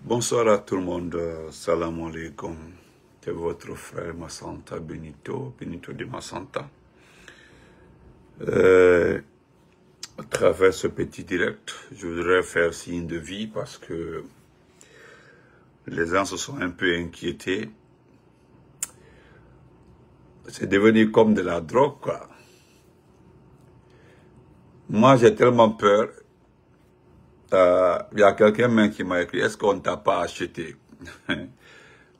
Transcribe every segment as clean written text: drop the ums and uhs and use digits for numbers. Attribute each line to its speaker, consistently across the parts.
Speaker 1: Bonsoir à tout le monde, salam alaikum, c'est votre frère Massanta Benito de Massanta. À travers ce petit direct, je voudrais faire signe de vie parce que les gens se sont un peu inquiétés. C'est devenu comme de la drogue, quoi. Moi, j'ai tellement peur. Il y a quelqu'un même qui m'a écrit, est-ce qu'on t'a pas acheté?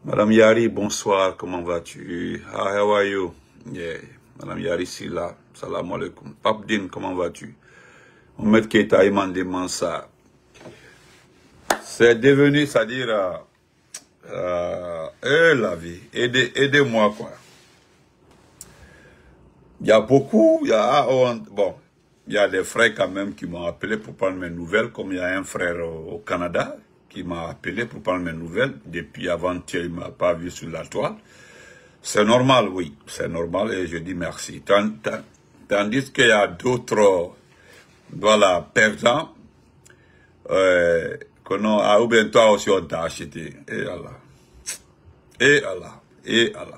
Speaker 1: Madame Yari, bonsoir, comment vas-tu? How are you? Yeah. Madame Yari, c'est là. Salam alaikum. Pape Din, comment vas-tu? Mohamed Keita, Iman Mansa. C'est devenu, c'est-à-dire, la vie. Aidez-moi, quoi. Il y a beaucoup, il y a des frères quand même qui m'ont appelé pour prendre mes nouvelles, comme il y a un frère au Canada qui m'a appelé pour prendre mes nouvelles. Depuis avant-hier, il ne m'a pas vu sur la toile. C'est normal, oui, c'est normal et je dis merci. Tandis qu'il y a d'autres, voilà, perdants, ou bien toi aussi on t'a acheté. Et Allah. Et Allah. Et Allah.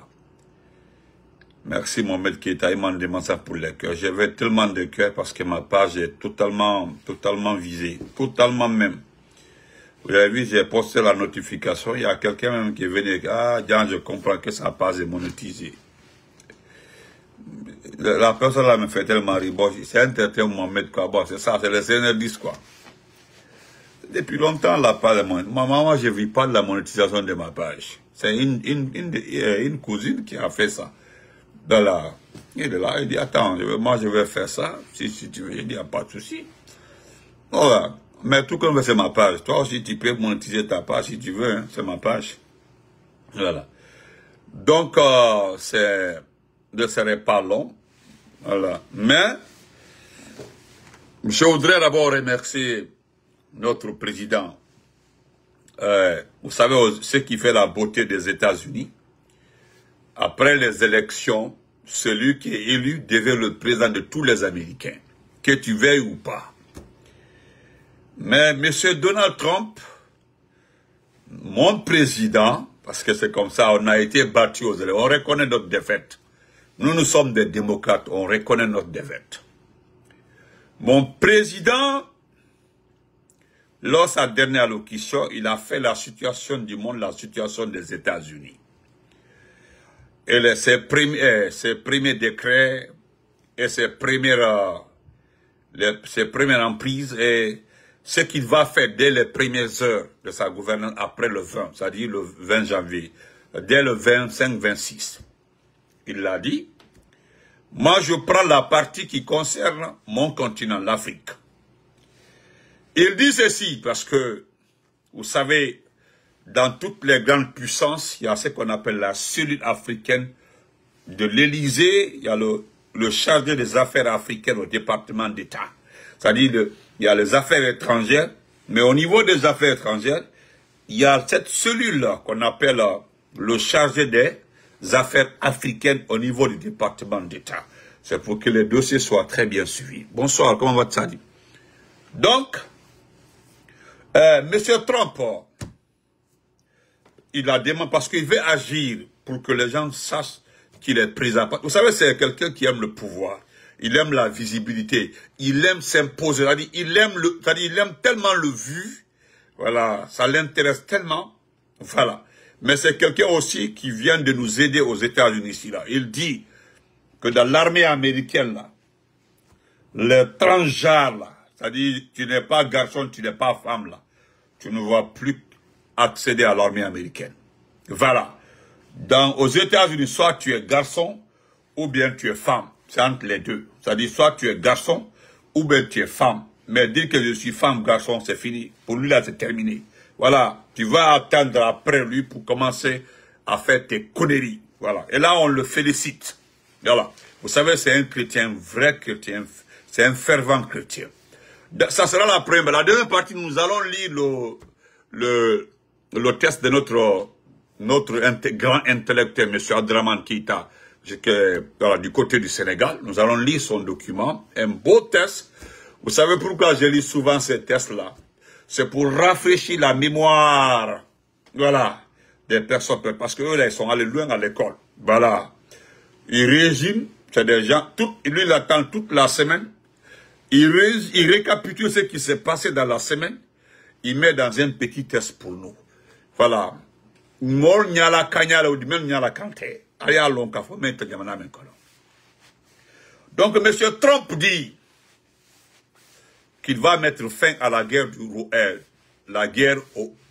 Speaker 1: Merci Mohamed Keita, il m'a demandé ça pour les cœurs. J'avais tellement de cœurs parce que ma page est totalement visée. Totalement même. Vous avez vu, j'ai posté la notification. Il y a quelqu'un même qui est venu. Ah, Jean, je comprends que sa page est monétisée. La personne là me fait tellement rire. Bon, c'est un certain Mohamed quoi. Bon, c'est ça, c'est le CNR10 quoi. Depuis longtemps, la page est monétisée. Moi, je ne vis pas de la monétisation de ma page. C'est une cousine qui a fait ça. Il est là, il dit, attends, moi je vais faire ça, si tu veux, il dit, il n'y a pas de souci. Voilà. Mais tout comme c'est ma page, toi aussi tu peux monétiser ta page si tu veux, hein, c'est ma page. Voilà. Donc, ce ne serait pas long. Voilà. Mais, je voudrais d'abord remercier notre président. Vous savez, ce qui fait la beauté des États-Unis. Après les élections, celui qui est élu devient le président de tous les Américains, que tu veuilles ou pas. Mais M. Donald Trump, mon président, parce que c'est comme ça, on a été battu aux élections, on reconnaît notre défaite. Nous sommes des démocrates, on reconnaît notre défaite. Mon président, lors de sa dernière allocution, il a fait la situation du monde, la situation des États-Unis. Et ses premiers décrets et ses premières emprises et ce qu'il va faire dès les premières heures de sa gouvernance après le 20, c'est-à-dire le 20 janvier, dès le 25-26. Il l'a dit, moi je prends la partie qui concerne mon continent, l'Afrique. Il dit ceci parce que, vous savez, dans toutes les grandes puissances, il y a ce qu'on appelle la cellule africaine de l'Élysée. Il y a le chargé des affaires africaines au département d'État. C'est-à-dire, il y a les affaires étrangères, mais au niveau des affaires étrangères, il y a cette cellule-là qu'on appelle le chargé des affaires africaines au niveau du département d'État. C'est pour que les dossiers soient très bien suivis. Bonsoir, comment va Tsadi? Donc, M. Trump, il a demandé parce qu'il veut agir pour que les gens sachent qu'il est présent. Vous savez, c'est quelqu'un qui aime le pouvoir. Il aime la visibilité. Il aime s'imposer. Il aime tellement le vu. Voilà. Ça l'intéresse tellement. Voilà. Mais c'est quelqu'un aussi qui vient de nous aider aux États-Unis ici, là. Il dit que dans l'armée américaine, là, les transgenres, là, c'est-à-dire, tu n'es pas garçon, tu n'es pas femme, là. Tu ne vas plus accéder à l'armée américaine. Voilà. Aux États-Unis, soit tu es garçon ou bien tu es femme. C'est entre les deux. C'est-à-dire soit tu es garçon ou bien tu es femme. Mais dire que je suis femme, garçon, c'est fini. Pour lui, là, c'est terminé. Voilà. Tu vas attendre après lui pour commencer à faire tes conneries. Voilà. Et là, on le félicite. Voilà. Vous savez, c'est un chrétien, un vrai chrétien. C'est un fervent chrétien. Ça sera la première. La deuxième partie, nous allons lire le test de notre grand intellectuel, M. Abdraman Keita, du côté du Sénégal. Nous allons lire son document, un beau test. Vous savez pourquoi je lis souvent ces tests-là? C'est pour rafraîchir la mémoire, voilà, des personnes, parce qu'eux, là, ils sont allés loin à l'école. Voilà. Il résume, c'est des gens, lui, il attend toute la semaine. Il récapitule ce qui s'est passé dans la semaine. Il met dans un petit test pour nous. Voilà. Mol nyala kanyala ou même nyala kante. Aya lonka fo mette jamana men kono. Donc M. Trump dit qu'il va mettre fin à la guerre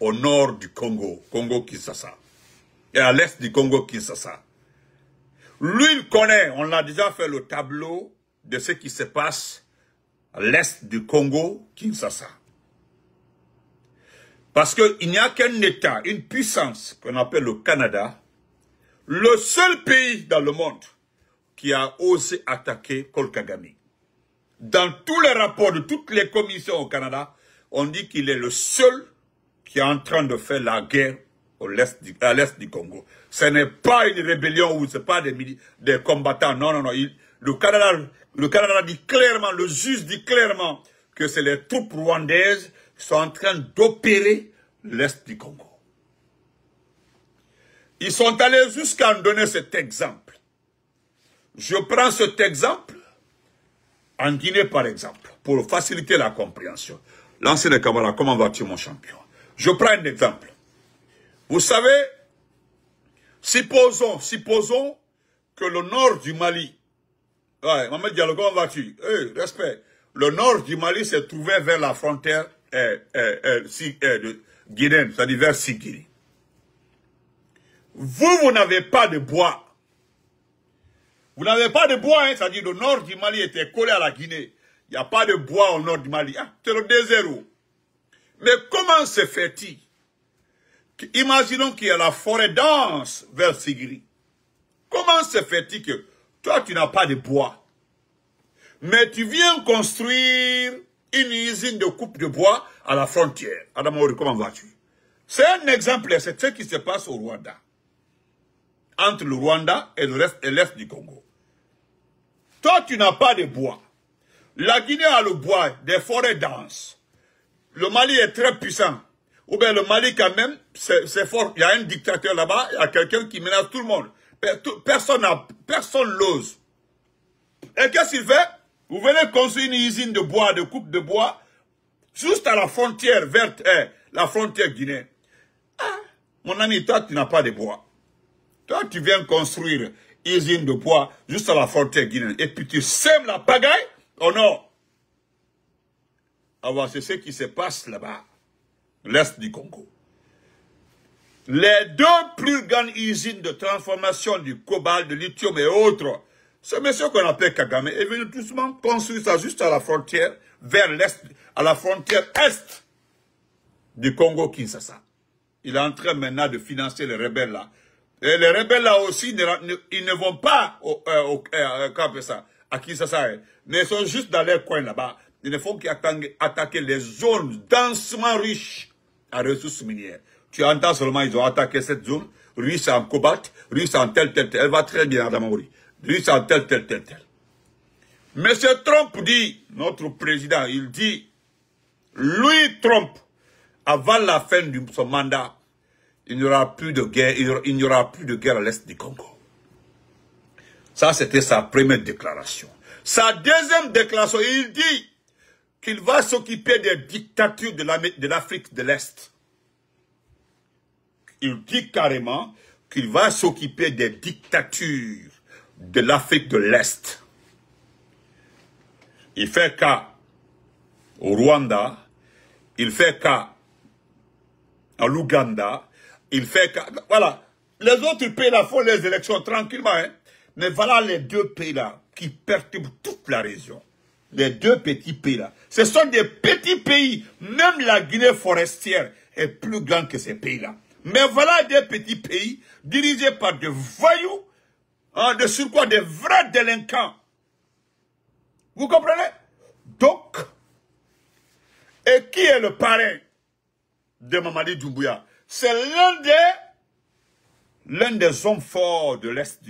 Speaker 1: au nord du Congo, Congo-Kinshasa, et à l'est du Congo-Kinshasa. Lui, il connaît, on l'a déjà fait le tableau de ce qui se passe à l'est du Congo-Kinshasa. Parce qu'il n'y a qu'un État, une puissance qu'on appelle le Canada, le seul pays dans le monde qui a osé attaquer Paul Kagame. Dans tous les rapports de toutes les commissions au Canada, on dit qu'il est le seul qui est en train de faire la guerre à l'est du Congo. Ce n'est pas une rébellion ou ce n'est pas des combattants. Non, non, non. Le Canada dit clairement, le juge dit clairement que c'est les troupes rwandaises qui sont en train d'opérer l'est du Congo. Ils sont allés jusqu'à en donner cet exemple. Je prends cet exemple en Guinée, par exemple, pour faciliter la compréhension. L'ancien Kamara, comment vas-tu, mon champion? Je prends un exemple. Vous savez, supposons que le nord du Mali, ouais, Mamed Diallo, comment vas-tu? Respect. Le nord du Mali s'est trouvé vers la frontière guinéenne, c'est-à-dire vers Sigiri. Vous n'avez pas de bois. Vous n'avez pas de bois, hein, c'est-à-dire le nord du Mali était collé à la Guinée. Il n'y a pas de bois au nord du Mali. Ah, c'est le désert. Mais comment se fait-il? Imaginons qu'il y a la forêt dense vers Sigiri. Comment se fait-il que toi, tu n'as pas de bois, mais tu viens construire une usine de coupe de bois à la frontière? Adamaori, comment vas-tu? C'est un exemple, c'est ce qui se passe au Rwanda. Entre le Rwanda et l'est du Congo. Toi, tu n'as pas de bois. La Guinée a le bois, des forêts denses. Le Mali est très puissant. Ou bien le Mali, quand même, c'est fort. Il y a un dictateur là-bas, il y a quelqu'un qui menace tout le monde. Personne n'ose. Et qu'est-ce qu'il fait? Vous venez construire une usine de bois, de coupe de bois, juste à la frontière verte, la frontière guinéenne. Ah, mon ami, toi, tu n'as pas de bois. Toi, tu viens construire une usine de bois juste à la frontière guinéenne. Et puis tu sèmes la pagaille? Oh non! Alors, c'est ce qui se passe là-bas, l'est du Congo. Les deux plus grandes usines de transformation du cobalt, de lithium et autres, ce monsieur qu'on appelle Kagame est venu doucement construire ça juste à la frontière, vers l'est, à la frontière est du Congo-Kinshasa. Il est en train maintenant de financer les rebelles là. Et les rebelles là aussi, ils ne vont pas à Kinshasa, mais ils sont juste dans leur coin là-bas. Ils ne font qu'attaquer les zones densément riches en ressources minières. Tu entends seulement, ils ont attaqué cette zone, riche en cobalt, riche en tel. Elle va très bien, Adamaori. Riche en tel. Monsieur Trump dit, notre président, il dit, lui, Trump, avant la fin de son mandat, il n'y aura plus de guerre, il n'y aura plus de guerre à l'est du Congo. Ça, c'était sa première déclaration. Sa deuxième déclaration, il dit qu'il va s'occuper des dictatures de l'Afrique de l'Est. Il dit carrément qu'il va s'occuper des dictatures de l'Afrique de l'Est. Il fait cas au Rwanda, il fait cas à l'Ouganda, il fait cas... Voilà, les autres pays-là font les élections tranquillement, hein. Mais voilà les deux pays-là qui perturbent toute la région. Les deux petits pays-là. Ce sont des petits pays. Même la Guinée forestière est plus grande que ces pays-là. Mais voilà des petits pays dirigés par des voyous, hein, de surcroît des vrais délinquants. Vous comprenez? Donc, et qui est le parrain de Mamadi Doumbouya? C'est l'un des hommes forts de l'Est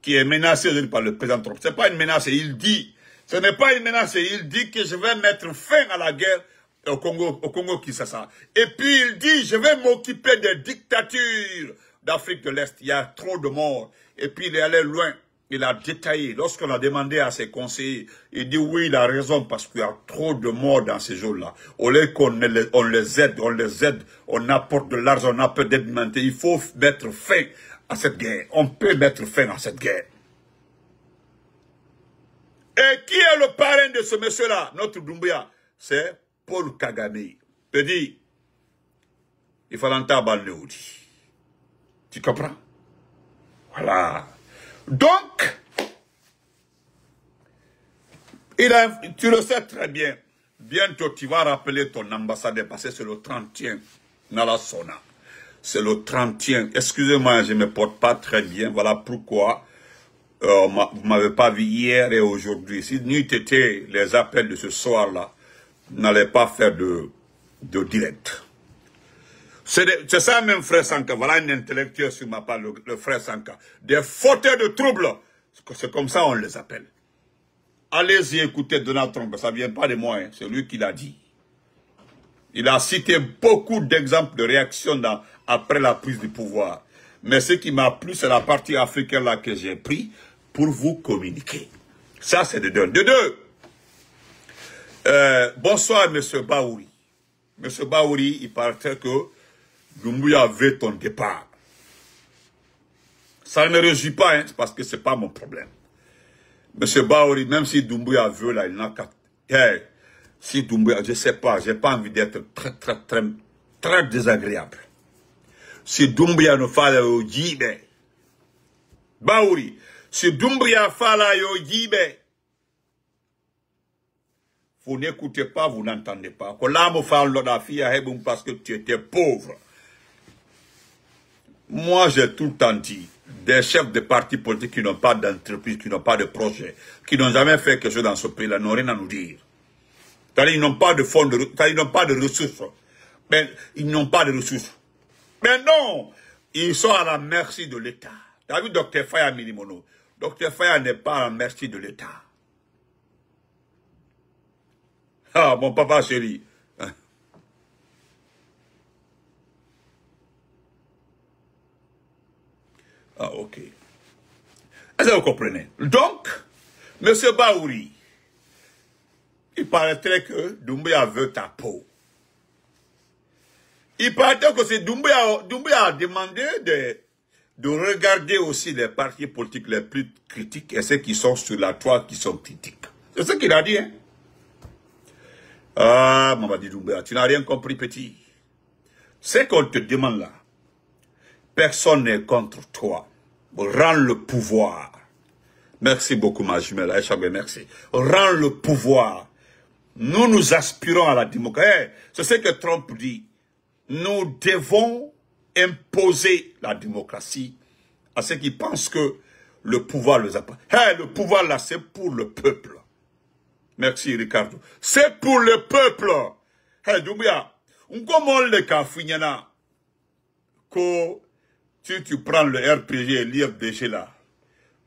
Speaker 1: qui est menacé par le président Trump. Ce n'est pas une menace, il dit Ce n'est pas une menace. Il dit que je vais mettre fin à la guerre au Congo-Kinshasa. Et puis il dit, je vais m'occuper des dictatures d'Afrique de l'Est. Il y a trop de morts. Et puis il est allé loin. Il a détaillé. Lorsqu'on a demandé à ses conseillers, il dit oui, il a raison parce qu'il y a trop de morts dans ces jours-là. Au lieu qu'on les aide, on apporte de l'argent, on apporte d'aide humanitaire. Il faut mettre fin à cette guerre. On peut mettre fin à cette guerre. Et qui est le parrain de ce monsieur-là, notre Doumbouya? C'est Paul Kagame. Je dis, il faut l'entendre. Tu comprends? Voilà. Donc, tu le sais très bien. Bientôt, tu vas rappeler ton ambassadeur parce que c'est le 30e. Nalasona. C'est le 30e. Excusez-moi, je ne me porte pas très bien. Voilà pourquoi vous ne m'avez pas vu hier et aujourd'hui. Si n'eût été les appels de ce soir-là, vous n'allez pas faire de direct. C'est ça même, frère Sanka. Voilà un intellectuel sur ma part, le frère Sanka. Des fauteurs de troubles. C'est comme ça on les appelle. Allez-y écouter Donald Trump. Ça ne vient pas de moi. Hein. C'est lui qui l'a dit. Il a cité beaucoup d'exemples de réactions après la prise du pouvoir. Mais ce qui m'a plu, c'est la partie africaine là que j'ai pris pour vous communiquer. Ça, c'est de deux. De deux. Bonsoir, M. Baouri. M. Baouri, il paraît que Doumbouya veut ton départ. Ça ne me réjouit pas, hein, parce que ce n'est pas mon problème. M. Baouri, même si Doumbouya veut, là, il n'a qu'à... Hey, si Doumbouya, je ne sais pas, je n'ai pas envie d'être très désagréable. Si Doumbouya ne fait au Djibé, Baouri, si Doumbouya fait au Djibé, vous n'écoutez pas, vous n'entendez pas. Que l'âme fait l'autre parce que tu étais pauvre. Moi, j'ai tout le temps dit, des chefs de partis politiques qui n'ont pas d'entreprise, qui n'ont pas de projet, qui n'ont jamais fait quelque chose dans ce pays-là, n'ont rien à nous dire. C'est-à-dire, ils n'ont pas de fonds, ils n'ont pas de ressources. Mais ils n'ont pas de ressources. Mais non, ils sont à la merci de l'État. Tu as vu Dr Faya Milimono? Dr Faya n'est pas à la merci de l'État. Ah, mon papa chéri. Ah, ok. Est-ce que vous comprenez? Donc, M. Baouri, il paraîtrait que Doumbouya veut ta peau. Il paraîtrait que c'est Doumbouya a demandé de regarder aussi les partis politiques les plus critiques et ceux qui sont sur la toile qui sont critiques. C'est ce qu'il a dit, hein? Ah, Mamadi Doumbouya, tu n'as rien compris, petit. Ce qu'on te demande là, personne n'est contre toi. Rends le pouvoir. Merci beaucoup, ma jumelle. Aïcha, merci. Rends le pouvoir. Nous aspirons à la démocratie. C'est ce que Trump dit. Nous devons imposer la démocratie à ceux qui pensent que le pouvoir les appartient. Hey, le pouvoir là, c'est pour le peuple. Merci, Ricardo. C'est pour le peuple. Hey, Doumbouya, comment le Kafinyana, que tu prends le RPG et l'IFDG là,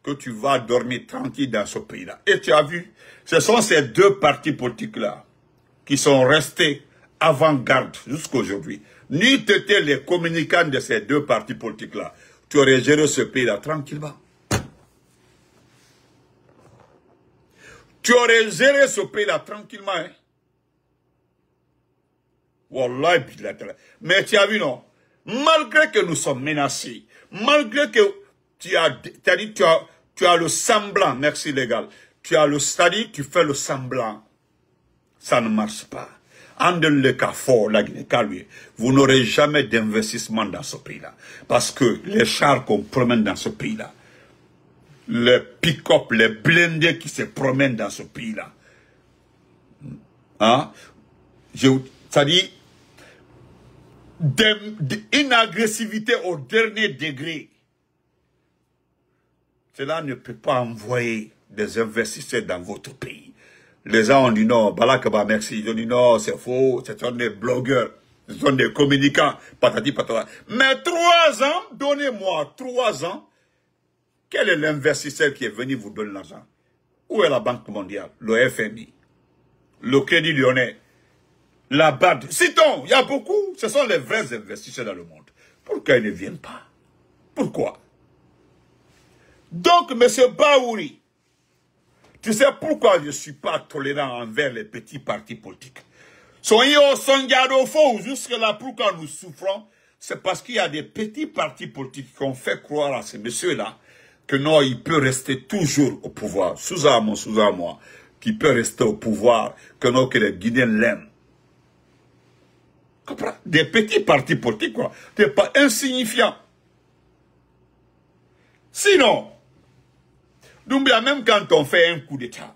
Speaker 1: que tu vas dormir tranquille dans ce pays-là. Et tu as vu, ce sont ces deux partis politiques-là qui sont restés avant-garde jusqu'à aujourd'hui. N'eût été les communicants de ces deux partis politiques-là, tu aurais géré ce pays-là tranquillement. Tu aurais géré ce pays-là tranquillement. Hein? Wallah, mais tu as vu, non? Malgré que nous sommes menacés, malgré que tu as le semblant, merci légal, tu fais le semblant, ça ne marche pas. En de le cas fort, vous n'aurez jamais d'investissement dans ce pays-là. Parce que les chars qu'on promène dans ce pays-là, les pick-up, les blindés qui se promènent dans ce pays-là, hein? C'est-à-dire, une agressivité au dernier degré. Cela ne peut pas envoyer des investisseurs dans votre pays. Les gens ont dit non, Balakaba, merci. Ils ont dit non, c'est faux, ce sont des blogueurs, ce sont des communicants, patati patata. Mais 3 ans, donnez-moi 3 ans. Quel est l'investisseur qui est venu vous donner l'argent? Où est la Banque mondiale, le FMI, le Crédit Lyonnais, la BAD? Citons, il y a beaucoup. Ce sont les vrais investisseurs dans le monde. Pourquoi ils ne viennent pas? Pourquoi? Donc, M. Bahouri, tu sais pourquoi je ne suis pas tolérant envers les petits partis politiques? Soyez au Songado faux, jusque-là, pourquoi nous souffrons? C'est parce qu'il y a des petits partis politiques qui ont fait croire à ces messieurs-là que non, il peut rester toujours au pouvoir. Sous moi, qui peut rester au pouvoir, que non, que les Guinéens l'aiment. Des petits partis politiques, quoi. Des pas insignifiants. Sinon, Doumbia, même quand on fait un coup d'État,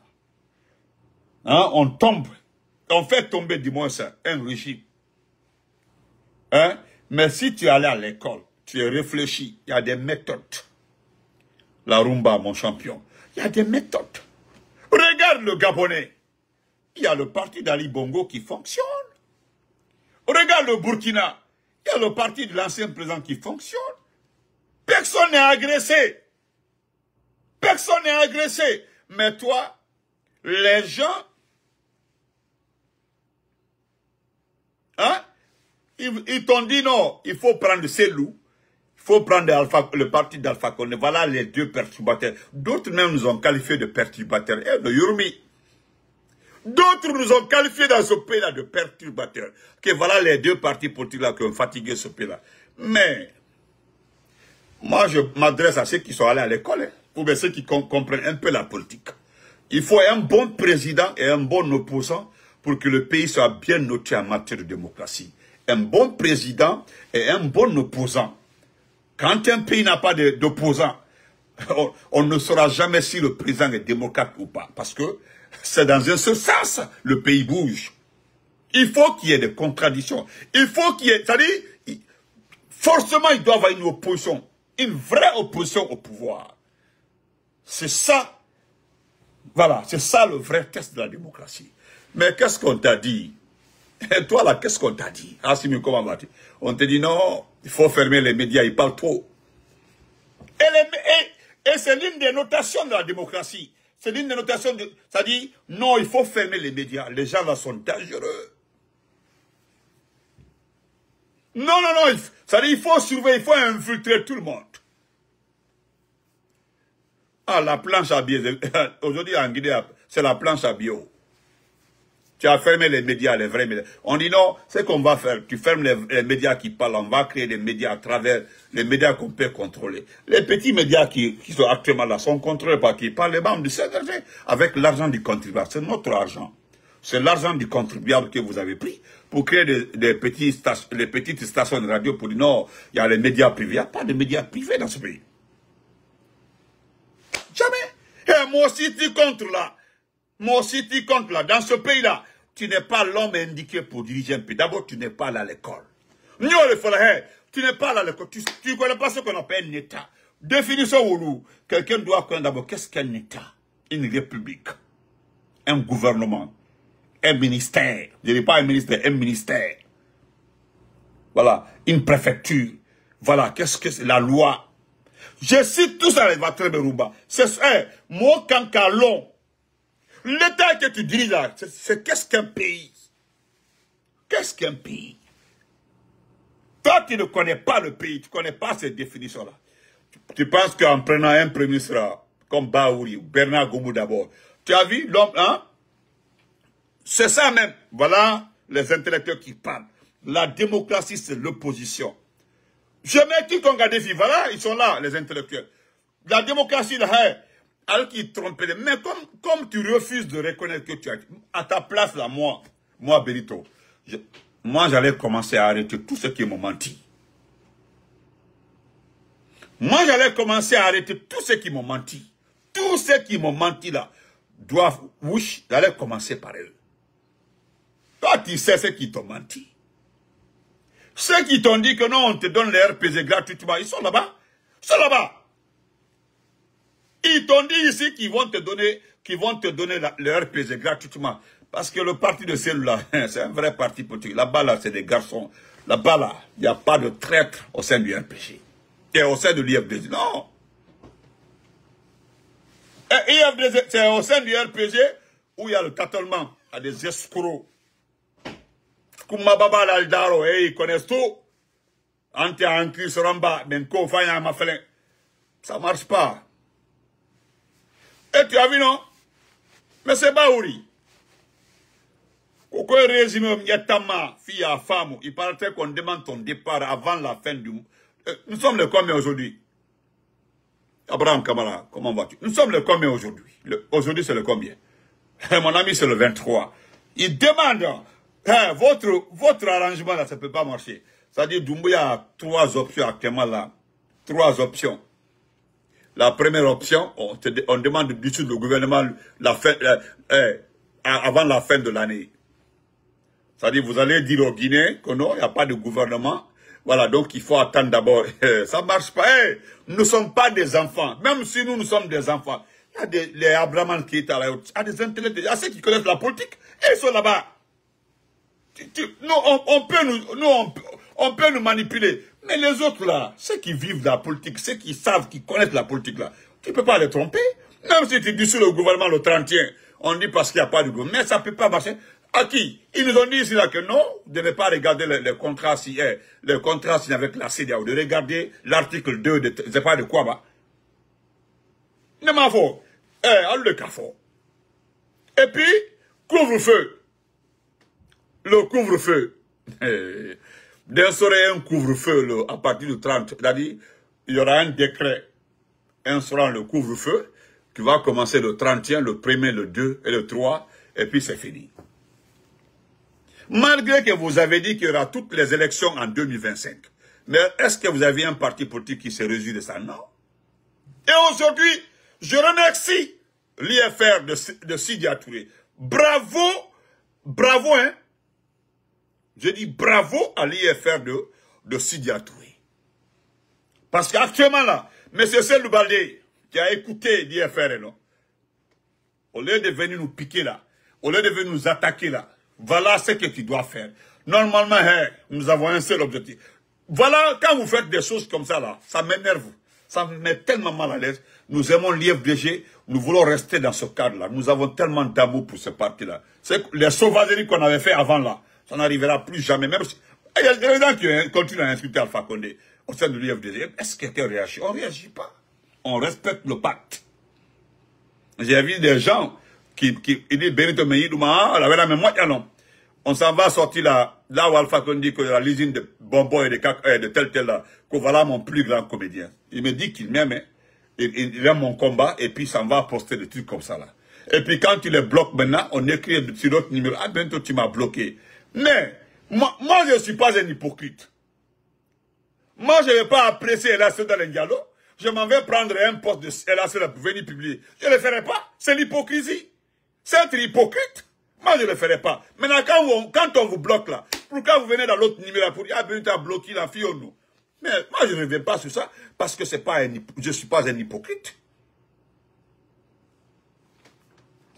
Speaker 1: hein, on fait tomber du moins ça, un régime. Hein? Mais si tu es allé à l'école, tu es réfléchi, il y a des méthodes. La rumba, mon champion, il y a des méthodes. Regarde le Gabonais, il y a le parti d'Ali Bongo qui fonctionne. Regarde le Burkina, il y a le parti de l'ancien président qui fonctionne. Personne n'est agressé. Personne n'est agressé. Mais toi, les gens, hein, ils t'ont dit non, il faut prendre Selou, il faut prendre le parti d'Alpha Condé. Voilà les deux perturbateurs. D'autres même nous ont qualifiés de perturbateurs. Et de Yurmi. D'autres nous ont qualifiés dans ce pays-là de perturbateurs. Que voilà les deux partis politiques-là qui ont fatigué ce pays-là. Mais, moi je m'adresse à ceux qui sont allés à l'école, hein, ou bien ceux qui comprennent un peu la politique. Il faut un bon président et un bon opposant pour que le pays soit bien noté en matière de démocratie. Un bon président et un bon opposant. Quand un pays n'a pas d'opposant, on ne saura jamais si le président est démocrate ou pas. Parce que c'est dans un seul sens, le pays bouge. Il faut qu'il y ait des contradictions. Il faut qu'il y ait, c'est-à-dire, forcément il doit y avoir une opposition. Une vraie opposition au pouvoir. C'est ça. Voilà, c'est ça le vrai test de la démocratie. Mais qu'est-ce qu'on t'a dit? Et toi là, qu'est-ce qu'on t'a dit? Assimi, comment vas-tu? On te dit non, il faut fermer les médias, ils parlent trop. Et c'est l'une des notations de la démocratie. C'est l'une des notations de... Ça dit, non, il faut fermer les médias. Les gens là sont dangereux. Non, non, non, ça dit, il faut surveiller, il faut infiltrer tout le monde. Ah, la planche à billets. Aujourd'hui, en Guinée, c'est la planche à billets. Tu as fermé les médias, les vrais médias. On dit non, c'est qu'on va faire. Tu fermes les médias qui parlent. On va créer des médias à travers les médias qu'on peut contrôler. Les petits médias qui sont actuellement là sont contrôlés par qui? Par les membres du CNRD. Avec l'argent du contribuable. C'est notre argent. C'est l'argent du contribuable que vous avez pris pour créer des petites stations de radio pour dire non, il y a les médias privés. Il n'y a pas de médias privés dans ce pays. Jamais. Et moi aussi, tu comptes là. Moi aussi, tu comptes là. Dans ce pays-là, tu n'es pas l'homme indiqué pour diriger un pays. D'abord, tu n'es pas allé à l'école. Tu n'es pas allé à l'école. Tu ne connais pas ce qu'on appelle un État. Définition Oulou. Quelqu'un doit connaître d'abord qu'est-ce qu'un État. Une république. Un gouvernement. Un ministère. Je ne dis pas un ministère, un ministère. Voilà. Une préfecture. Voilà. Qu'est-ce que c'est la loi? Je cite tout ça, les Vatrebe Rouba. C'est moi, Kankalon. L'État que tu dis là, c'est qu'est-ce qu'un pays? Qu'est-ce qu'un pays? Toi, tu ne connais pas le pays, tu ne connais pas ces définitions-là. Tu penses qu'en prenant un premier ministre comme Bahouri ou Bernard Goumou d'abord, tu as vu l'homme, hein? C'est ça même. Voilà les intellectuels qui parlent. La démocratie, c'est l'opposition. Je mets tout ton Gaddafi, voilà, ils sont là, les intellectuels. La démocratie, là, alors qu'ils trompent les... Mais comme tu refuses de reconnaître que tu as... À ta place, là, moi Benito, moi, j'allais commencer à arrêter tous ceux qui m'ont menti. Moi, j'allais commencer à arrêter tous ceux qui m'ont menti. Tous ceux qui m'ont menti, là, doivent... Oui, j'allais commencer par eux. Toi, tu sais ceux qui t'ont menti. Ceux qui t'ont dit que non, on te donne les RPG gratuitement, ils sont là-bas. Ils sont là-bas. Ils t'ont dit ici qu'ils vont te donner le RPG gratuitement. Parce que le parti de celle-là, c'est un vrai parti politique. Là-bas, là, c'est des garçons. Là-bas, là, il n'y a pas de traître au sein du RPG. Et au sein de l'IFD. Non. Et IFDZ, c'est au sein du RPG où il y a le tâtonnement à des escrocs. Koumababa l'Aldaro, ils connaissent tout. Anti Soramba, Benko, Faya, Mafelen. Ça ne marche pas. Et tu as vu, non? Mais c'est Baouri. Pourquoi résumé Yatama, fille à femme, il paraît qu'on demande ton départ avant la fin du mois. Nous sommes le combien aujourd'hui? Abraham Kamara, comment vas-tu? Nous sommes le combien aujourd'hui? Aujourd'hui, c'est le combien? Mon ami, c'est le 23. Il demande, hein, votre arrangement là, ça ne peut pas marcher. C'est-à-dire, Doumbouya a 3 options actuellement là. 3 options. La première option, on demande de dissoudre le gouvernement avant la fin de l'année. C'est-à-dire, vous allez dire aux Guinéens que non, il n'y a pas de gouvernement. Voilà, donc il faut attendre d'abord. Ça ne marche pas. Nous ne sommes pas des enfants. Même si nous sommes des enfants. Il y a les Abraham qui sont là. Il y a des intellectuels, il y a ceux qui connaissent la politique. Et ils sont là-bas. On peut nous manipuler. Mais les autres là, ceux qui vivent la politique, ceux qui savent, qui connaissent la politique là, tu ne peux pas les tromper. Même si tu dis sur le gouvernement le 31, on dit parce qu'il n'y a pas de gouvernement. Mais ça ne peut pas marcher. À qui? Ils nous ont dit ici là que non, de ne pas regarder les contrats signés avec la CEDEAO, de regarder l'article 2 de je sais pas de quoi bah. Ne m'en faut. Le café. Et puis, couvre-feu. Le couvre-feu. D'instaurer un couvre-feu à partir du 30. C'est-à-dire, il y aura un décret instaurant le couvre-feu qui va commencer le 31, le 1er, le 2 et le 3, et puis c'est fini. Malgré que vous avez dit qu'il y aura toutes les élections en 2025. Mais est-ce que vous avez un parti politique qui se réjouit de ça? Non. Et aujourd'hui, je remercie l'IFR de Sidya Touré. Bravo, bravo, hein. Je dis bravo à l'IFR de Sidya Touré. Parce qu'actuellement là, M. Seydou Baldé, qui a écouté l'IFR, non, au lieu de venir nous piquer là, au lieu de venir nous attaquer là, voilà ce que tu dois faire. Normalement, nous avons un seul objectif. Voilà, quand vous faites des choses comme ça là, ça m'énerve. Ça me met tellement mal à l'aise. Nous aimons l'IFDG, nous voulons rester dans ce cadre-là. Nous avons tellement d'amour pour ce parti-là. Les sauvageries qu'on avait fait avant là, ça n'arrivera plus jamais. Même si... Il y a des gens qui continuent à insulter Alpha Condé au sein de l'IFDG. Est-ce quelqu'un réagit? On ne réagit pas. On respecte le pacte. J'ai vu des gens qui disent Benito Meïdouma, la même moi, non. On s'en va sortir là où Alpha Condé dit que la l'usine de bonbons et de tel là, que voilà mon plus grand comédien. Il me dit qu'il m'aime, il aime mon combat, et puis ça va poster des trucs comme ça là. Et puis quand il les bloque maintenant, on écrit sur d'autres numéros, ah bientôt tu m'as bloqué. Mais, moi je ne suis pas un hypocrite. Moi je ne vais pas apprécier Ella Seydou Diallo. Je m'en vais prendre un poste de Ella Seydou pour venir publier. Je ne le ferai pas. C'est l'hypocrisie. C'est être hypocrite. Moi, je ne le ferai pas. Maintenant, quand on vous bloque là, pourquoi vous venez dans l'autre numéro pour dire, ah, ben, tu as bloqué la fille ou non? Mais moi, je ne reviens pas sur ça parce que je ne suis pas un hypocrite.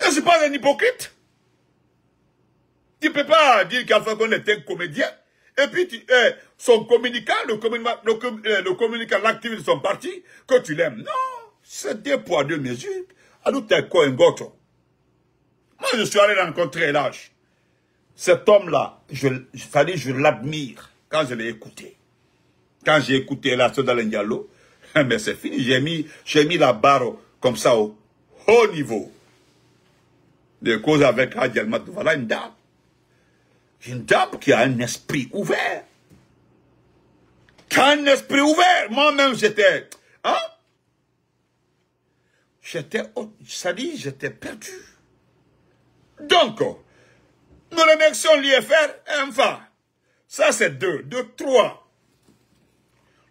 Speaker 1: Je ne suis pas un hypocrite. Tu ne peux pas dire qu'Alpha Condé est un comédien. Et puis, son communicant, le communicant, l'activiste de son parti, que tu l'aimes. Non, c'est 2 poids 2 mesures. Alors, tu es quoi, un goto? Moi, je suis allé rencontrer l'âge. Cet homme-là, je l'admire quand je l'ai écouté. Quand j'ai écouté la Seydou Diallo, mais c'est fini. J'ai mis la barre comme ça au haut niveau. De cause avec Hadji Almadou. Voilà une dame. Une dame qui a un esprit ouvert. Qui a un esprit ouvert. Moi-même, j'étais... Hein? J'étais perdu. Donc, nous remercions l'IFR, enfin, ça c'est 2, 3.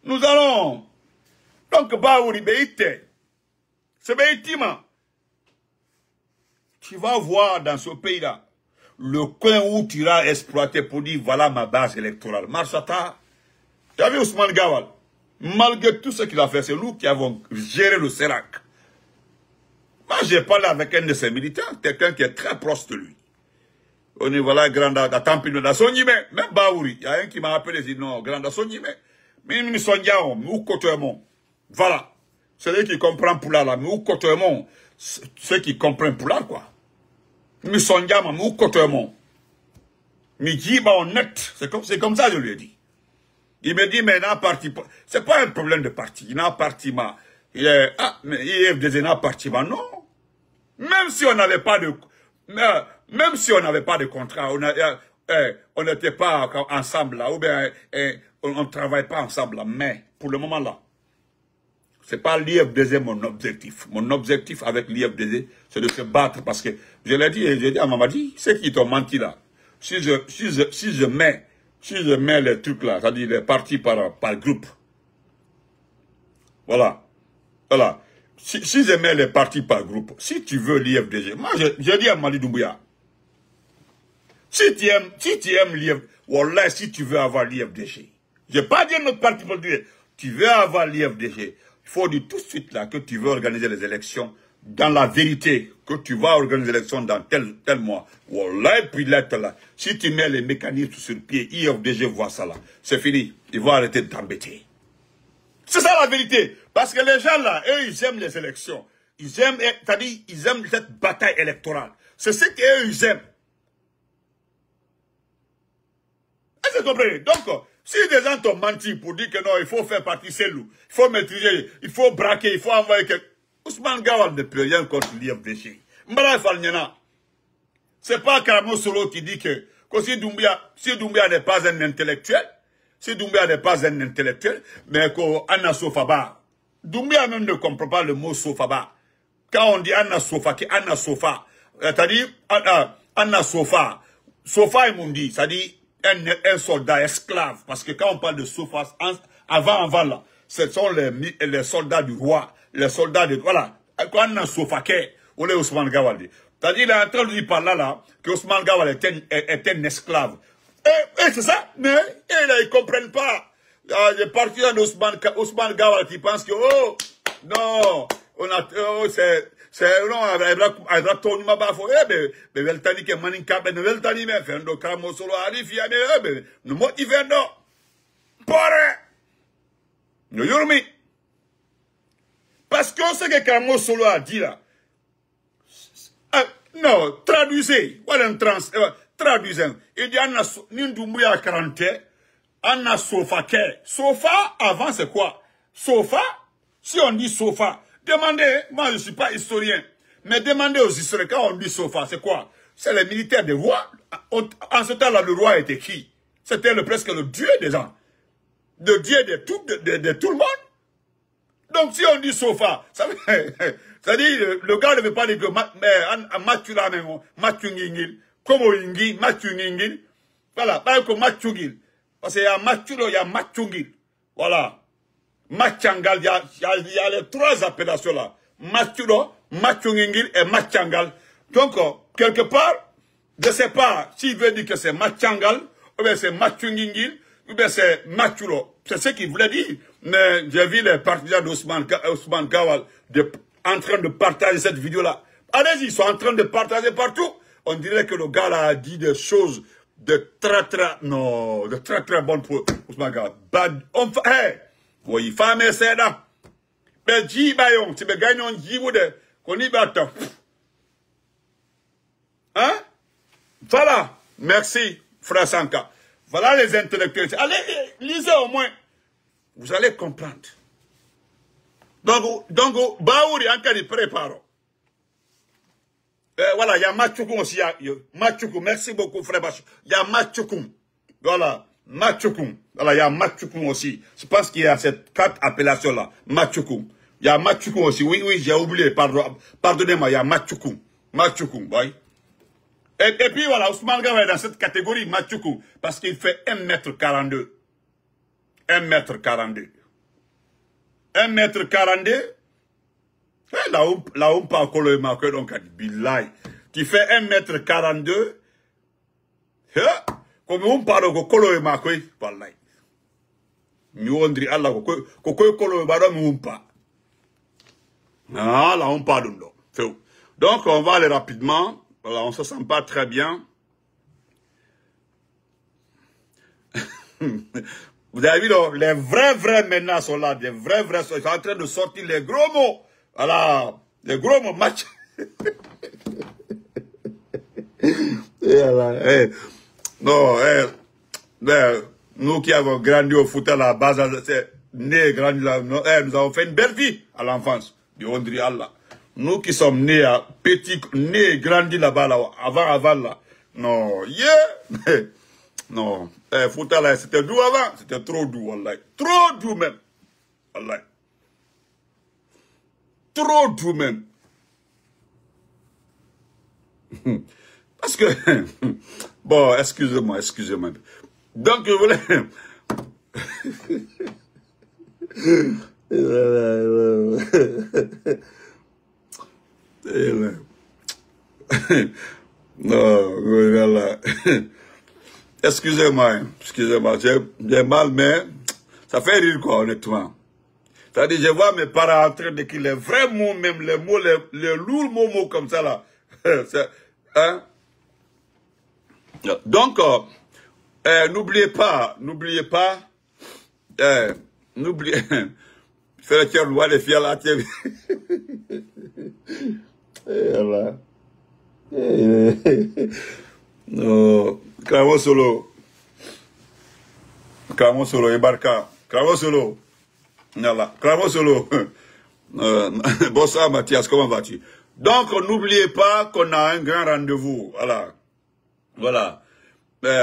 Speaker 1: Nous allons, donc, Baouri Beïte, c'est Beïtima. Tu vas voir dans ce pays-là, le coin où tu iras exploiter pour dire, voilà ma base électorale. Marchata, tu as vu Ousmane Gawal? Malgré tout ce qu'il a fait, c'est nous qui avons géré le Sérac. Moi, j'ai parlé avec un de ses militants, quelqu'un qui est très proche de lui. On est voilà, grand à Tampino, dans son Yime, même Baouri. Il y a un qui m'a appelé, il dit non, grand à son Yime. Mais nous sommes ou Kotoemon. Voilà. C'est lui qui comprend pour là, mais où Kotoemon. ceux qui comprennent Poulard, quoi. Mais son gamin, ou Cotemont. Mais dit, bah, honnête. C'est comme ça, je lui ai dit. Il me dit, mais il y a un parti. C'est pas un problème de parti. Il y a un parti, mais IFDZ n'a parti, non. Même si on n'avait pas de, même si on n'avait pas de contrat, on n'était pas ensemble là, ou bien, on ne travaille pas ensemble là, mais, pour le moment là, c'est pas l'IFDZ mon objectif. Mon objectif avec l'IFDZ, c'est de se battre parce que, je l'ai dit, j'ai dit à Mamadi, c'est qui t'ont menti là. Si je mets les trucs là, c'est-à-dire les partis par groupe, voilà, si je mets les partis par groupe, si tu veux l'IFDG, moi je dis à Mali Doumbouya, si tu aimes l'IFDG, voilà, si tu veux avoir l'IFDG, je n'ai pas dit notre parti politique, tu veux avoir l'IFDG, il faut dire tout de suite là que tu veux organiser les élections dans la vérité, que tu vas organiser les élections dans tel mois. Voilà, et puis là, si tu mets les mécanismes sur pied, IFDG voit ça là, c'est fini. Ils vont arrêter de t'embêter. C'est ça la vérité. Parce que les gens là, eux, ils aiment les élections. Ils aiment, c'est-à-dire, ils aiment cette bataille électorale. C'est ce qu'eux, ils aiment. Est-ce que vous comprenez? Donc, si des gens t'ont menti pour dire que non, il faut faire partie cellule, il faut maîtriser, il faut braquer, il faut envoyer quelqu'un. Ousmane Gawal ne peut rien contre l'IFDG. Mbara Falnyana. C'est pas Karamo Solo qui dit que si Doumbia n'est pas un intellectuel, mais qu'Anna Sofaba, Doumbia même ne comprend pas le mot Sofaba. Quand on dit Anna Sofa, c'est-à-dire Anna Sofa, Sofa et Mundi, c'est-à-dire un soldat esclave. Parce que quand on parle de Sofa, avant là, ce sont les soldats du roi. Les soldats de... Voilà. Quand on a Sofake, ou les Ousmane Gawal. C'est-à-dire, il est en train de dire par là, que Ousmane Gawal est un esclave. Et c'est ça. Mais ils ne comprennent pas. Les partisans d'Ousmane Gawal qui pensent que, oh, non, on a... Oh, non, avec la tonne, ma bafo, mais Veltani qui est maninka, mais Veltani, mais Fendo Kamo Solo Arif, mais nous motivons, non. Pore! Nous yormi. Parce qu'on sait que Kamo Solo a dit là. Non, traduisez. Voilà traduisez. Il dit, Anna Nindoumbouya 40, Anna Sofa Ke. Sofa, avant c'est quoi? Sofa, si on dit Sofa, demandez, moi je ne suis pas historien, mais demandez aux historiens, quand on dit Sofa, c'est quoi? C'est les militaires des rois. En ce temps-là, le roi était qui? C'était presque le dieu des gens. Le dieu de tout le monde. Donc, si on dit Sofa, ça veut dire, le gars ne veut pas dire que Matula même, Matungingil, Komo Ingi, Matungingil, voilà, pas que Matungil. Parce qu'il y a Matulo, il y a Matungil. Voilà. Machangal, il y a les trois appellations là. Matulo, Matungingil et Machangal. Donc, quelque part, je ne sais pas s'il veut dire que c'est Machangal, ou bien c'est Matungingil, ou bien c'est Matulo. C'est ce qu'il voulait dire. Mais j'ai vu les partisans d'Ousmane Gawal en train de partager cette vidéo-là. Allez-y, ils sont en train de partager partout. On dirait que le gars là a dit des choses de très bonnes pour Ousmane Gawal. Oui, femme c'est là. Mais dis, bayon, si me gagnons, dis vous de, qu'on y bat. Hein? Voilà. Merci, frère Sanka. Voilà les intellectuels. Allez, lisez au moins. Vous allez comprendre. Donc, Baouri, encore, il prépare. Voilà, il y a Machoukoum aussi. Machoukoum, merci beaucoup, frère Bachou. Il y a Machoukoum. Voilà, Machoukoum. Voilà, il y a Machoukoum aussi. Je pense qu'il y a ces 4 appellations-là. Machoukoum. Il y a Machoukoum aussi. Oui, j'ai oublié. Pardonnez-moi, il y a Machoukoum. Machoukoum, oui. Et puis voilà, Ousmane Gawal est dans cette catégorie, Machoukoum. Parce qu'il fait 1m42. 1m42. 1m42. Là, on parle de marqué, donc, billahi. Tu fais 1m42. Comme on parle de kolo marqué, wallahi. Nous on dit Allah, kolo marqué, on pas. Ah, là, on parle de donc, on va aller rapidement. Voilà, on se sent pas très bien. Vous avez vu, là, les vrais maintenant sont là, des vrais sont en train de sortir les gros mots. Voilà, Les gros matchs. Non, nous qui avons grandi au foot à la base, grandi là, nous avons fait une belle vie à l'enfance. Nous qui sommes nés à petit, nés, grandis là-bas, là, avant là. Non, non, foot là, c'était doux avant, c'était trop doux, wallah. Trop doux même. Wallah. Trop doux même. Parce que, bon, excusez-moi. Donc, je voulais... Non, voilà. Excusez-moi, j'ai mal, mais ça fait rire quoi, honnêtement. C'est-à-dire, je vois mes parents en train d'écrire les vrais mots, même les mots, les lourds mots comme ça là. Hein? Donc, n'oubliez pas, fais le tiers loi les filles là, tiens. Voilà. Non, Cramo Solo, Ibarka, Cramo Solo. Voilà, Cramo Solo. Bonsoir Mathias, comment vas-tu? Donc, n'oubliez pas qu'on a un grand rendez-vous. Voilà.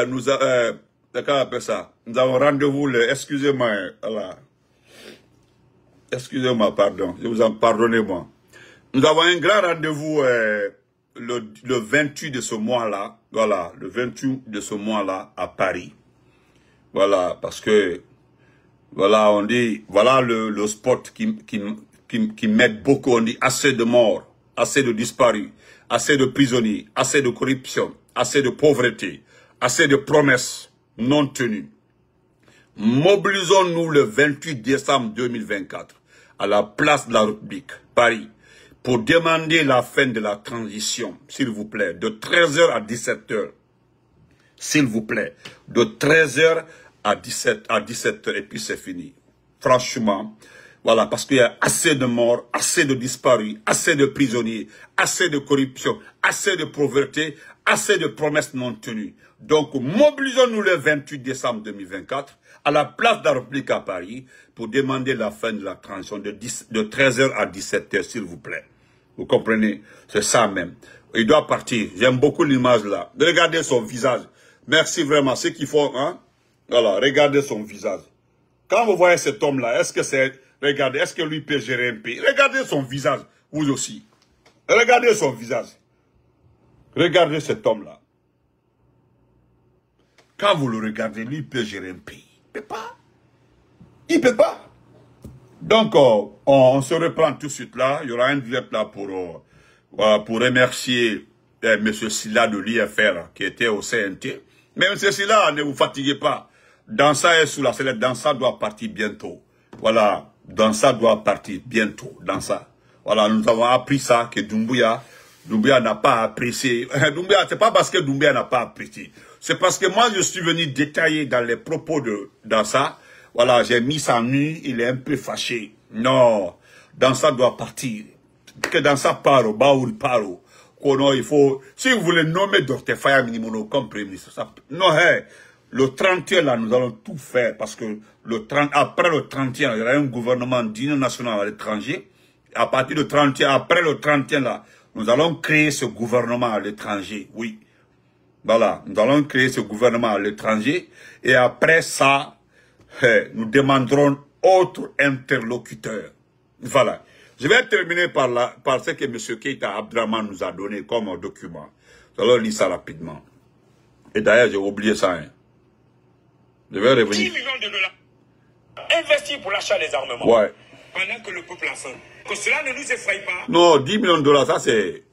Speaker 1: Nous avons rendez-vous, excusez-moi, voilà. Excusez-moi, pardon. Je vous en pardonnez-moi. Nous avons un grand rendez-vous le 28 de ce mois-là. Voilà, le 28 de ce mois-là à Paris. Voilà, parce que, voilà, on dit, voilà le spot qui m'aide beaucoup. On dit assez de morts, assez de disparus, assez de prisonniers, assez de corruption, assez de pauvreté, assez de promesses non tenues. Mobilisons-nous le 28 décembre 2024 à la place de la République, Paris, pour demander la fin de la transition, s'il vous plaît, de 13h à 17h. S'il vous plaît, de 13h à 17h, et puis c'est fini. Franchement, voilà, parce qu'il y a assez de morts, assez de disparus, assez de prisonniers, assez de corruption, assez de pauvreté, assez de promesses non tenues. Donc, mobilisons-nous le 28 décembre 2024 à la place de la République à Paris pour demander la fin de la transition de 13h à 17h, s'il vous plaît. Vous comprenez? C'est ça même. Il doit partir. J'aime beaucoup l'image là. Regardez son visage. Merci vraiment. Ceux qui font, hein? Voilà, regardez son visage. Quand vous voyez cet homme-là, est-ce que c'est... Regardez, est-ce que lui peut gérer un pays? Regardez son visage, vous aussi. Regardez son visage. Regardez cet homme-là. Quand vous le regardez, lui peut gérer un pays. Il ne peut pas. Il ne peut pas. Donc, on se reprend tout de suite là. Il y aura un direct là pour remercier M. Silla de l'IFR qui était au CNT. Mais M. Silla, ne vous fatiguez pas. Dansa est sous la sellette. Dansa doit partir bientôt. Voilà. Dansa doit partir bientôt. Dansa. Voilà, nous avons appris ça, que Doumbouya n'a pas apprécié. Doumbouya, c'est pas parce que Doumbouya n'a pas apprécié. C'est parce que moi, je suis venu détailler dans les propos de Dansa. Voilà, j'ai mis ça nu, il est un peu fâché. Non, Dansa doit partir. Que Dansa paro, Baoul paro. Non, il faut, si vous voulez nommer Dr. Faya Minimono comme Premier ministre, ça, non, hey, le 31 là, nous allons tout faire parce que après le 31, il y aura un gouvernement d'union nationale à l'étranger. À partir du 31, après le 31 là, nous allons créer ce gouvernement à l'étranger, oui. Voilà, nous allons créer ce gouvernement à l'étranger et après ça, nous demanderons autre interlocuteur. Voilà. Je vais terminer par ce que M. Keita Abdraman nous a donné comme document. Nous allons lire ça rapidement. Et d'ailleurs, j'ai oublié ça. Hein. Je vais revenir.
Speaker 2: 10 millions de dollars investis pour l'achat des armements.
Speaker 1: Ouais.
Speaker 2: Pendant que le peuple a faim. Que cela ne nous effraie pas.
Speaker 1: Non, 10 millions de dollars, ça c'est...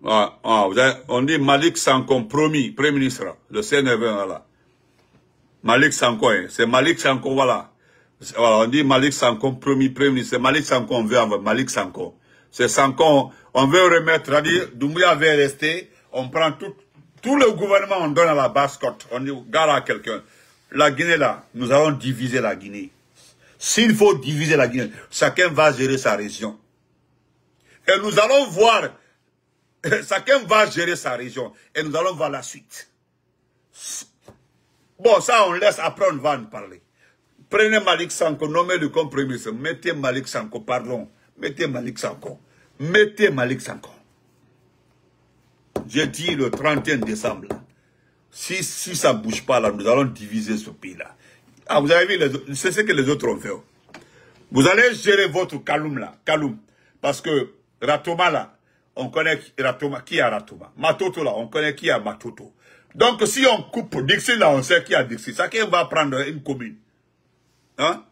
Speaker 1: on dit Malik Sanko, promis, Premier ministre, le CNV, voilà. Malik Sanko, hein, c'est Malik Sanko, voilà. Voilà. On dit Malik Sanko, promis, Premier ministre. C'est Malik Sanko, on veut avoir Malik Sanko. C'est Sanko, on veut remettre, c'est-à-dire, Doumbouya veut rester, on prend tout le gouvernement, on donne à la basse-côte, on dit, gare à quelqu'un. La Guinée, là, nous avons divisé la Guinée. S'il faut diviser la Guinée, chacun va gérer sa région. Et nous allons voir, chacun va gérer sa région. Et nous allons voir la suite. Bon, ça on laisse, après on va en parler. Prenez Malick Sanko, nommez-le comme premier ministre. Mettez Malick Sanko, pardon. Mettez Malick Sanko. Mettez Malick Sanko. J'ai dit le 31 décembre. Si ça ne bouge pas là, nous allons diviser ce pays-là. Ah, vous avez vu, c'est ce que les autres ont fait. Vous allez gérer votre Kaloum là. Kaloum. Parce que Ratoma là, on connaît Ratoma, qui a Ratoma. Matoto là, on connaît qui a Matoto. Donc si on coupe Dixie là, on sait qui a Dixie. Chacun va prendre une commune. Hein?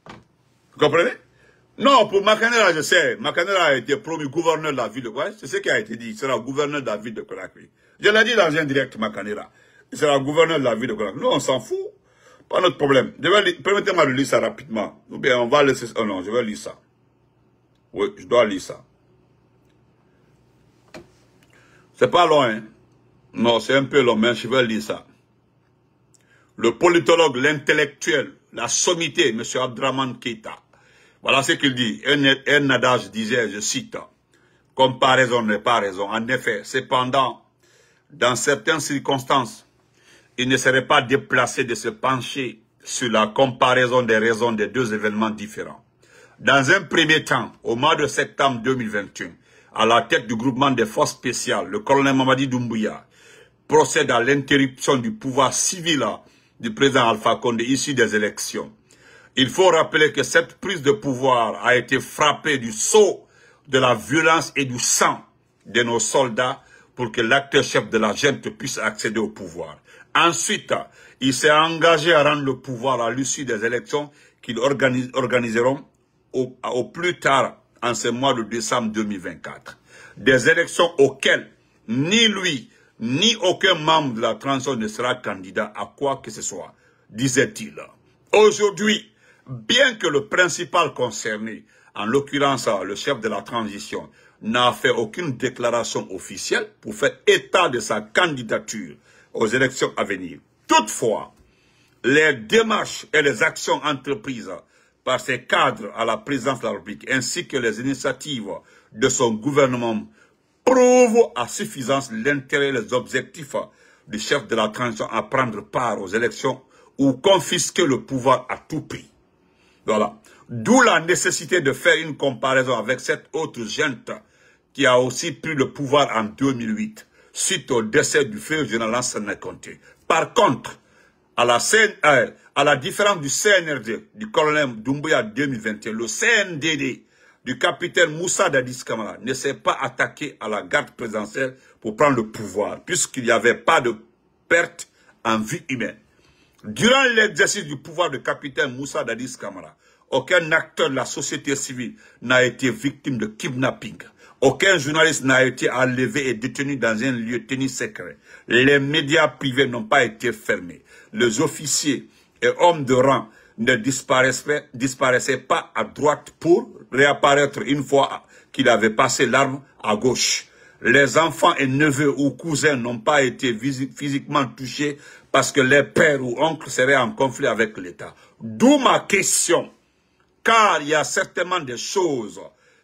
Speaker 1: Vous comprenez? Non, pour Makanera, je sais. Makanera a été promu gouverneur de la ville de Conakry. C'est ce qui a été dit. Il sera gouverneur de la ville de Conakry. Je l'ai dit dans un direct, Makanera. Il sera gouverneur de la ville de Conakry. Nous, on s'en fout. Pas notre problème. Permettez-moi de lire ça rapidement. Ou bien on va laisser... Oh non, je vais lire ça. Oui, je dois lire ça. C'est pas long, hein? Non, c'est un peu long, mais je vais lire ça. Le politologue, l'intellectuel, la sommité, M. Abdraman Keïta. Voilà ce qu'il dit. Un adage disait, je cite, « Comparaison n'est pas raison. En effet, cependant, dans certaines circonstances, il ne serait pas déplacé de se pencher sur la comparaison des raisons des deux événements différents. Dans un premier temps, au mois de septembre 2021, à la tête du groupement des forces spéciales, le colonel Mamadi Doumbouya procède à l'interruption du pouvoir civil du président Alpha Condé issu des élections. Il faut rappeler que cette prise de pouvoir a été frappée du sceau de la violence et du sang de nos soldats pour que l'acteur chef de la junte puisse accéder au pouvoir. Ensuite, il s'est engagé à rendre le pouvoir à l'issue des élections qu'ils organiseront au plus tard en ce mois de décembre 2024. Des élections auxquelles ni lui, ni aucun membre de la transition ne sera candidat à quoi que ce soit, disait-il. Aujourd'hui, bien que le principal concerné, en l'occurrence le chef de la transition, n'a fait aucune déclaration officielle pour faire état de sa candidature aux élections à venir. Toutefois, les démarches et les actions entreprises par ses cadres à la présidence de la République ainsi que les initiatives de son gouvernement prouvent à suffisance l'intérêt et les objectifs du chef de la transition à prendre part aux élections ou confisquer le pouvoir à tout prix. Voilà. D'où la nécessité de faire une comparaison avec cette autre junte qui a aussi pris le pouvoir en 2008 suite au décès du frère général Lansana Conté. Par contre, à la différence du CNRD, du colonel Doumbouya 2021, le CNDD du capitaine Moussa Dadis Camara ne s'est pas attaqué à la garde présidentielle pour prendre le pouvoir, puisqu'il n'y avait pas de perte en vie humaine. Durant l'exercice du pouvoir du capitaine Moussa Dadis Camara, aucun acteur de la société civile n'a été victime de kidnapping. Aucun journaliste n'a été enlevé et détenu dans un lieu tenu secret. Les médias privés n'ont pas été fermés. Les officiers et hommes de rang ne disparaissaient pas à droite pour réapparaître une fois qu'il avait passé l'arme à gauche. Les enfants et neveux ou cousins n'ont pas été physiquement touchés parce que les pères ou oncles seraient en conflit avec l'État. D'où ma question, car il y a certainement des choses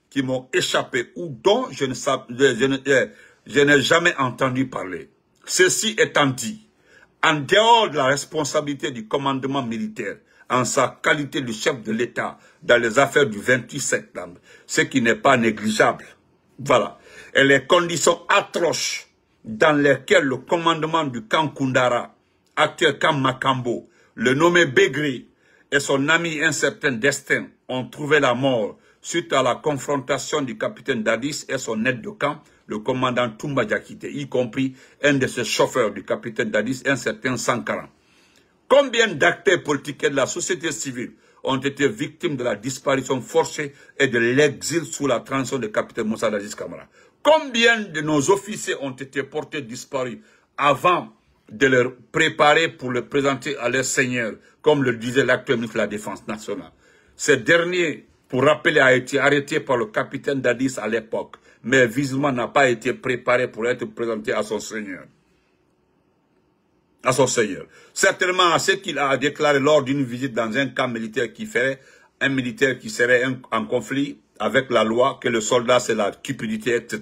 Speaker 1: qui m'ont échappé ou dont je n'ai jamais entendu parler. Ceci étant dit, en dehors de la responsabilité du commandement militaire, en sa qualité de chef de l'État dans les affaires du 28 septembre, ce qui n'est pas négligeable. Voilà. Et les conditions atroces dans lesquelles le commandement du camp Koundara, actuel camp Makambo, le nommé Begri et son ami incertain Destin ont trouvé la mort suite à la confrontation du capitaine Dadis et son aide de camp, le commandant Toumba Diakité, y compris un de ses chauffeurs du capitaine Dadis, un certain Sankara. Combien d'acteurs politiques et de la société civile ont été victimes de la disparition forcée et de l'exil sous la transition du capitaine Moussa Dadis Camara? Combien de nos officiers ont été portés disparus avant de les préparer pour les présenter à leur seigneur, comme le disait l'actuel ministre de la Défense nationale? Ces derniers, pour rappeler, a été arrêté par le capitaine Dadis à l'époque, mais visiblement n'a pas été préparé pour être présenté à son seigneur. Certainement à ce qu'il a déclaré lors d'une visite dans un camp militaire qui ferait un militaire qui serait en conflit avec la loi, que le soldat c'est la cupidité, etc.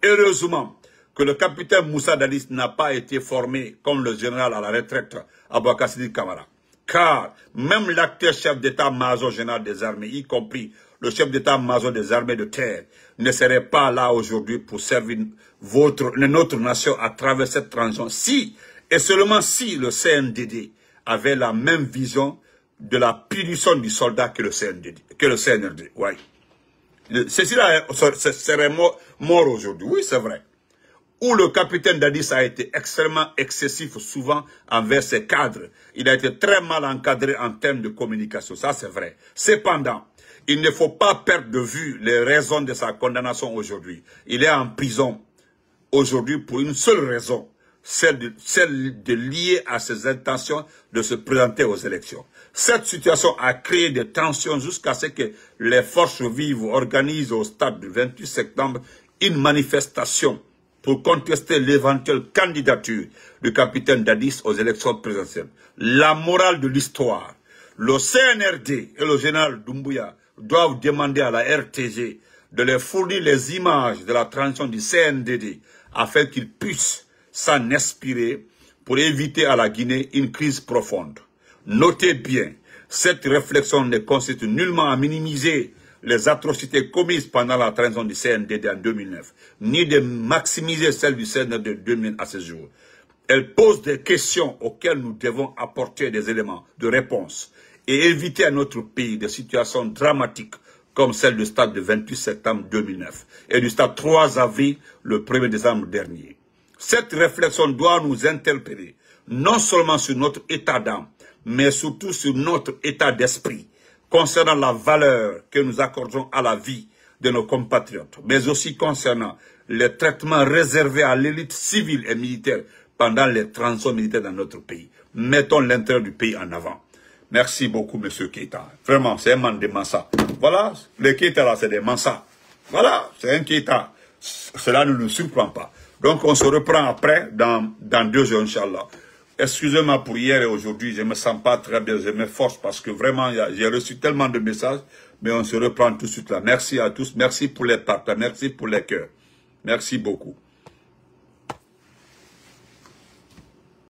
Speaker 1: Heureusement que le capitaine Moussa Dadis n'a pas été formé comme le général à la retraite Aboubacar Sidiki Camara. Car même l'acteur chef d'état-major général des armées, y compris le chef d'état-major des armées de terre, ne serait pas là aujourd'hui pour servir notre nation à travers cette transition. Si, et seulement si le CNDD avait la même vision de la punition du soldat que le CNRD. Ouais. Ceci-là serait mort aujourd'hui. Oui, c'est vrai. Où le capitaine Dadis a été extrêmement excessif souvent envers ses cadres. Il a été très mal encadré en termes de communication. Ça, c'est vrai. Cependant, il ne faut pas perdre de vue les raisons de sa condamnation aujourd'hui. Il est en prison aujourd'hui pour une seule raison, celle de lier à ses intentions de se présenter aux élections. Cette situation a créé des tensions jusqu'à ce que les forces vives organisent au stade du 28 septembre une manifestation pour contester l'éventuelle candidature du capitaine Dadis aux élections présidentielles. La morale de l'histoire, le CNRD et le général Doumbouya doivent demander à la RTG de leur fournir les images de la transition du CNDD afin qu'ils puissent s'en inspirer pour éviter à la Guinée une crise profonde. Notez bien, cette réflexion ne consiste nullement à minimiser les atrocités commises pendant la transition du CNDD en 2009, ni de maximiser celles du CNDD de 2000 à ce jour. Elle pose des questions auxquelles nous devons apporter des éléments de réponse et éviter à notre pays des situations dramatiques comme celle du stade du 28 septembre 2009 et du stade 3 avril le 1er décembre dernier. Cette réflexion doit nous interpeller, non seulement sur notre état d'âme, mais surtout sur notre état d'esprit, concernant la valeur que nous accordons à la vie de nos compatriotes, mais aussi concernant les traitements réservés à l'élite civile et militaire pendant les transitions militaires dans notre pays. Mettons l'intérêt du pays en avant. Merci beaucoup, monsieur Keïta. Vraiment, c'est un man de Massa. Voilà, les Keïta là, c'est des Massa. Voilà, c'est un Keïta. Cela ne nous surprend pas. Donc, on se reprend après, dans 2 jours, Inch'Allah. Excusez-moi pour hier et aujourd'hui, je ne me sens pas très bien, je m'efforce parce que vraiment, j'ai reçu tellement de messages, mais on se reprend tout de suite là. Merci à tous, merci pour les partages, merci pour les cœurs. Merci beaucoup.